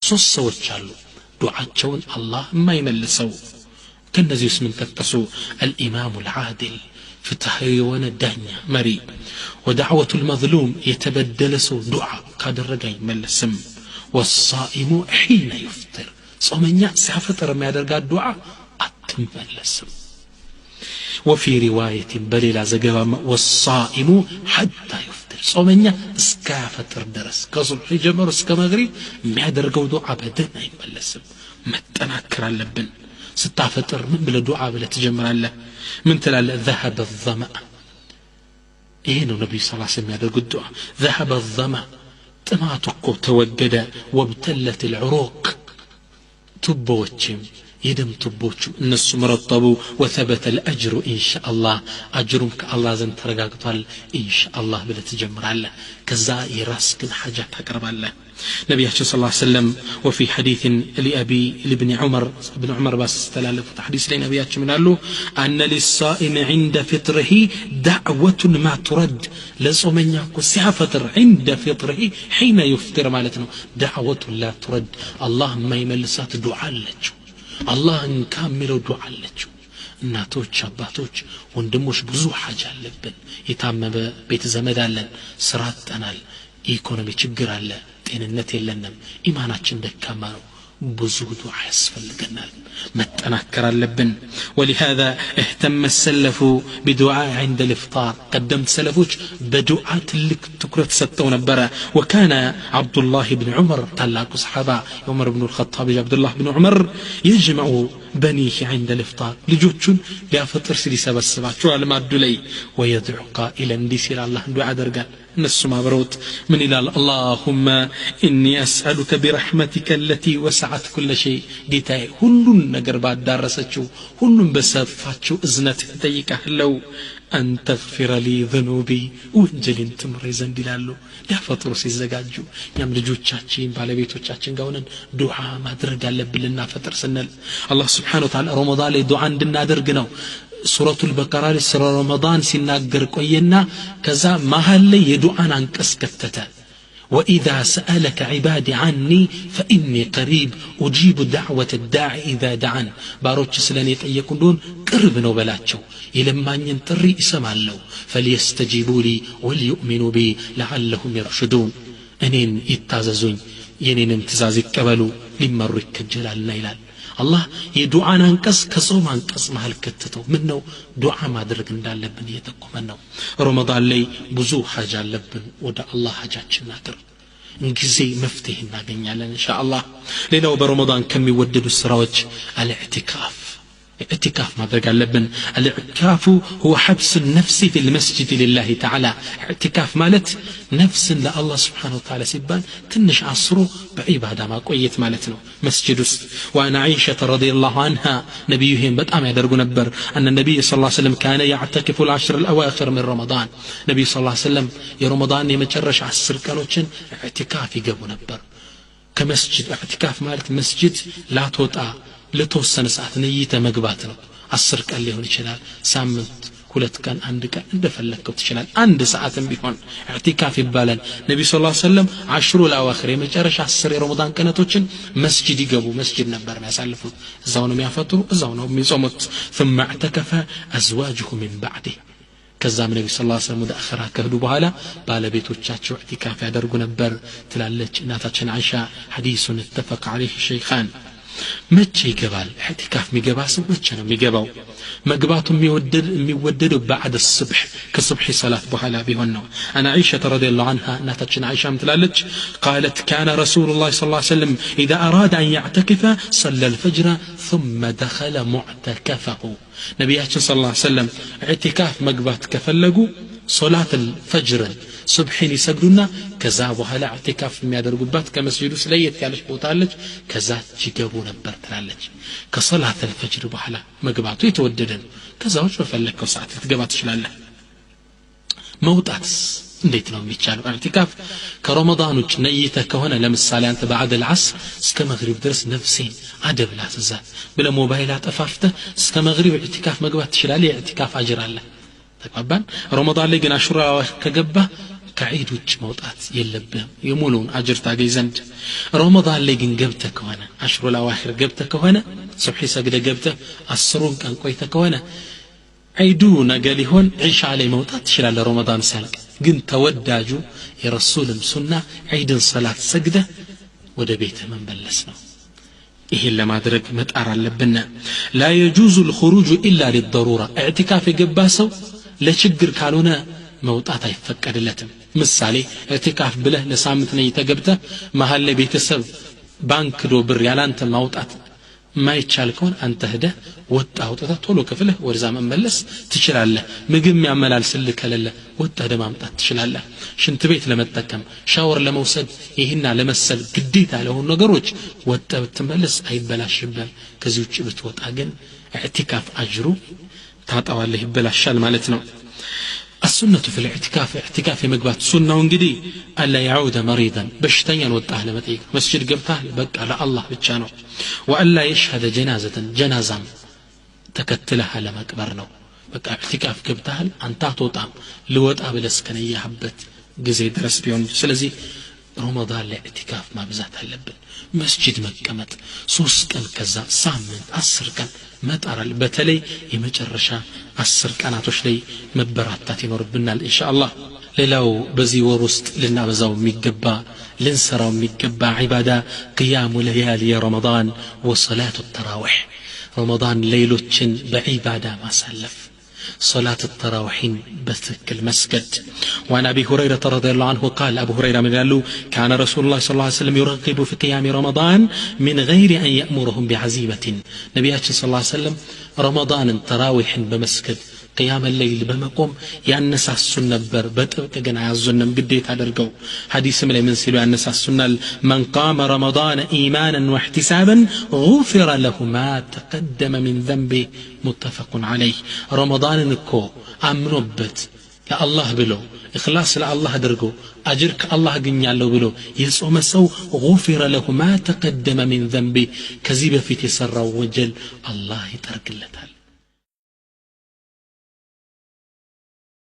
ሶስት ሰዎች አሉ ዱዓቸውን አላህ የማይመልሰው ከነዚህ ምን ተጠቀሱ الامام العادل ፍትሃዊ የሆነ ዳኛ መሪ ودعوة المظلوم የተበደለ ሰው ዱዓ ካደረገ አይመለስም والصائم حين يفطر ጾመኛ ሲያፈጥር የሚያደርጋት ዱዓ አትመለስም وفي رواية بليلا زغبا والصائم حتى يفطر ጾመኛ እስካፈጥር ድረስ ከሱብህ ጀምሮ እስከ መግሪብ የሚያደርገው ዱዓ በደን አይመለስም መጠናከር አለብን ስታፈጥር ምን ብለ ዱዓ ብለ ትጀምራለህ ምን ትላለህ ذهب الظمأ ይሄ ነው ነብዩ ሰለላሁ ዐለይሂ ወሰለም ያደርጉት ዱዓ ذهب الظمأ ጥማቱ ተወገደ وابتلت العروق ቱቦዎችም يدم تبوچو الناس مرطبو وثبت الأجر إن شاء الله أجرم كالله زن ترقاقطال إن شاء الله بلا تجمر الله كذا يراسك الحاجات أقرب الله نبي صلى الله عليه وسلم وفي حديث لابن عمر بس استلالف حديث لنبي من قال له أن للصائم عند فطره دعوة ما ترد لصومن يكو سيافطر عند فطره حين يفطر مالتنا دعوة لا ترد الله ما يملسات دعاء لك አላህን ካሚለው ዱዓ አለችው እናቶች አባቶች ወንድሞች ብዙ ሐጃ አለብን የታመመ ቤት ዘመድ አለን ስራ አጥተናል ኢኮኖሚ ችግር አለ ጤንነት የለንም ኢማናችን ደካማ ነው ብዙ ዱዓ ያስፈልገናል መጠናከር አለብን ولهذا اهتم السلف بدعاء عند الافطار قدمت سلفوች بدعاء ትልቅ ትኩረት ሰጥተው ነበር وكان عبد الله بن عمر ታላቁ صحابه عمر بن الخطاب عبد الله بن عمر يجمع بنيه عند الافطار ልጆቹን ሊያፈጥር ሲሰበስባቸው አልማዱ ላይ ويدعو قائلا እንዲሲል አላህ ዱዓ ያደርጋል እነሱ ማብረውት ምን ይላል اللهم اني اسالك برحمتك التي وسعت كل شيء ጌታዬ ሁሉን ነገር ባዳረሰችው ሁሉን በሰፋችው እዝነት ጠይቀህለው أن تغفر لي ذنوبي ወንጀልን ትምረይ ዘንድ ይላሉ ያፈጥሩ ሲዘጋጁ ያም ልጆቻችን ባለቤቶቻችን ጋር ሆነን ዱዓ ማድረግ አለብንና ፈጥር ስንል አላህ Subhanahu Wa Ta'ala ረመዳን ላይ ዱዓ እንድናደርግ ነው ሱረቱ አልበቀራ ላይ ስለ ረመዳን ሲናገር ቆየና ከዛ መሃል ላይ የዱዓን አንቀጽ ከተተ وإذا سألك عبادي عني فإني قريب أجيب دعوة الداعي إذا دعان باروች ስለኔ ጠየቁ እንደሆን ቅርብ ነው በላቸው ይለማኝን ጥሪ ይሰማለው فليستجيبوا لي وليؤمنوا بي لعلهم يرشدون እኔን ይታዘዙኝ የኔንም ትእዛዝ ይቀበሉ ሊመሩ ይከጀላልና ይላል አላህ የዱዓን አንቀጽ ከጾም አንቀጽ መሃል ከተተው ምን ነው ዱዓ ማድረግ እንዳለብን እየተቆመን ነው ረመዳን ላይ ብዙ ሐጃ አለብን ወደ አላህ ሐጃችን አቅርብ እንግዜ መፍትሄ እናገኛለን ኢንሻአላህ ሌላው በረመዳን ከሚወደዱ ስራዎች አልኢዕቲካፍ اعتكاف ما درج اللبن الاعتكاف هو حبس النفس في المسجد لله تعالى اعتكاف مالت نفس لله سبحانه وتعالى سبان تنش عصره بعبادة ما قويت مالتنا مسجد وأن عائشة رضي الله عنها نبيهم بدأ ما يدرج نبر أن النبي صلى الله عليه وسلم كان يعتكف العشر الأواخر من رمضان نبي صلى الله عليه وسلم يا رمضان يمتشرش عصر كانوشن اعتكاف يجيبوا نبر كمسجد اعتكاف مالت مسجد لا توطأ ለተወሰነ ሰዓት ነይተ መግባት ነው 10 ቀን ሊሆን ይችላል ሳምንት ሁለት ቀን አንድ ቀን እንደፈለከው ትችላል አንድ ሰዓትም ቢሆን ኢዕቲካፍ ይባላል ነብዩ ሰለላሁ ዐለይሂ ወሰለም 10 الأواخر የመጨረሻ 10 የረመዳን ቀናቶችን መስጂድ ይገቡ መስጂድ ነበር የሚያሳልፉት እዛው ነው የሚያፈጥሩ እዛው ነው የሚጾሙት ثم اعتكف ازواجه من بعده ከዛም ነብዩ ሰለላሁ ዐለይሂ ወሰለም ወደ አኺራ ከሄዱ በኋላ ባለቤቶቻቸው ኢዕቲካፍ ያደርጉ ነበር ትላለች እናታችን አይሻ ሐዲሱን اتفق عليه الشيخان መቼ ይገባል ኢዕቲካፍ የሚገባ ሰው መቼ ነው የሚገባው መግባቱ የሚወደደው بعد الصبح ከሱብሂ ሰላት በኋላ ቢሆን ነው انا عائشه رضي الله عنها እናታችን አይሻ ምትላለች قالت كان رسول الله صلى الله عليه وسلم اذا اراد ان يعتكف صلى الفجر ثم دخل معتكفه ነብያችን صلى الله عليه وسلم ኢዕቲካፍ መግባት ከፈለጉ ሶላት الفجر ሱብሂን ይሰግዱና ከዛ በኋላ ኢዕቲካፍ የሚያደርጉባት ከመስጂዱ ስለየት ያለች ቦታ አለች ከዛ ይገቡ ነበር ትላለች ከሶላት الفجر በኋላ መግባቱ የተወደደ ነው ከዛው በፈለከው ሰዓት ልትገባ ትችላለህ መውጣትስ እንዴት ነው የሚቻለው ኢዕቲካፍ ከረመዳን ውጭ ነይተ ከሆነ ለምሳሌ አንተ بعد العصر እስከ መግሪብ ድረስ ነፍሴን አደብላ ተዛት ብለ ሞባይል አጠፋፍተ እስከ መግሪብ ኢዕቲካፍ መግባት ትችላለህ የኢዕቲካፍ አጅር አለ ተቀባን ረመዳን ላይ ግን አሹራ ከገባ ከዒድ ውጭ መውጣት የለብህም የሙሉውን አጅር ታገኝ ዘንድ ረመዳን ላይ ግን ገብተህ ከሆነ አሽሩል አዋኺር ገብተህ ከሆነ ሱብሒ ሰግደህ ገብተህ 10ን ቀን ቆይተህ ከሆነ ዒዱ ነገ ሊሆን ዒሻ ላይ መውጣት ትችላለህ ረመዳን ሳያልቅ ግን ተወዳጁ የረሱልን ሱና ዒድን ሰላት ሰግደህ ወደ ቤትህ መመለስ ነው ይሄን ለማድረግ መጣር አለብን لا يجوز الخروج الا للضروره اعتكاف የገባ ሰው ለችግር ካልሆነ መውጣት አይፈቀድለትም ምሳሌ ኢዕቲካፍ ብለህ ለሳምንት ነው የተገብተህ መሃል ላይ ቤተሰብ ባንክ ዶ ብር ያላንተ ማውጣት ማይቻል ከሆነ አንተ ሄደህ ወጣ አውጥተህ ቶሎ ከፍለህ ወደዛ መመለስ ትችላለህ ምግብ የሚያመላልስልህ ከሌለ ወጣ ማምጣት ትችላለህ ሽንት ቤት ለመጠቀም ሻወር ለመውሰድ ይሄና ለመሰል ግዴታ ለሆኑ ነገሮች ወጣ ብትመለስ አይበላሽብህም ከዚህ ውጭ ብትወጣ ግን ኢዕቲካፍ አጅሩ ታጣዋለህ ይበላሻል ማለት ነው السنة في الاعتكاف اعتكاف مقبات سنة ونقدي ألا يعود مريضا بشتين وطاه لمتيك مسجد قبطاه بقى على الله بتشانو وألا يشهد جنازة تكتلها لما كبرنو بقى اعتكاف قبطاه أنتا توطام لوط أبلسكنية حبت قزي درس بيون سلزي رمضان الاعتكاف ما بزات هلبن مسجد مكمت سوس كان كذا سامن 10 كان مطار በተለይ የመጨረሻ 10 ቀናቶች ላይ መበራታት ይኖርብናል ኢንሻአላህ ሌላው በዚህ ወር ውስጥ ልናበዛው የሚገባ ልንሰራው የሚገባ ዒባዳ قيام ليالي رمضان وصلاه التراويح رمضان ليلوችን በዒባዳ ማሳለፍ صلاة التراويح بتك المسجد وعن أبي هريرة رضي الله عنه قال أبو هريرة من قال له كان رسول الله صلى الله عليه وسلم يرغب في قيام رمضان من غير أن يأمرهم بعزيمة نبياتنا صلى الله عليه وسلم رمضان تراويح بمسجد قيام الليل بمقوم يانسا السنة بطبق جنا يعزنا قديت على الرجو حديث من سيلو يانسا السنة من قام رمضان إيمانا واحتسابا غفر له ما تقدم من ذنبه متفق عليه رمضان نكو أمنبت يا الله بلو إخلاص لله درجو أجرك الله جنيالو بلو يسوم سو غفر له ما تقدم من ذنبه كذب في تسر وجل الله يترك اللتال